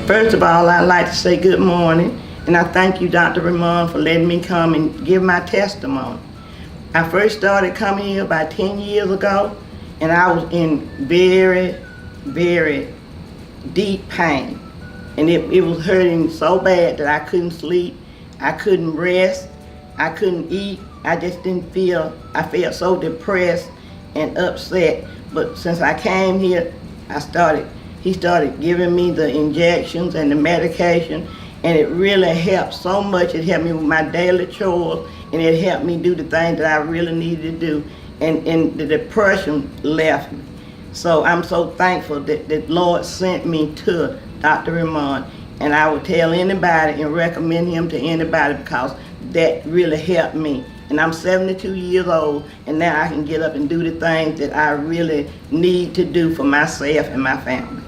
First of all, I'd like to say good morning, and I thank you, Dr. Rehman, for letting me come and give my testimony. I first started coming here about 10 years ago, and I was in very, very deep pain. And it was hurting so bad that I couldn't sleep, I couldn't rest, I couldn't eat. I just didn't feel, I felt so depressed and upset. But since I came here, he started giving me the injections and the medication, and it really helped so much. It helped me with my daily chores, and it helped me do the things that I really needed to do, and the depression left me. So I'm so thankful that the Lord sent me to Dr. Rehman, and I would tell anybody and recommend him to anybody because that really helped me. And I'm 72 years old, and now I can get up and do the things that I really need to do for myself and my family.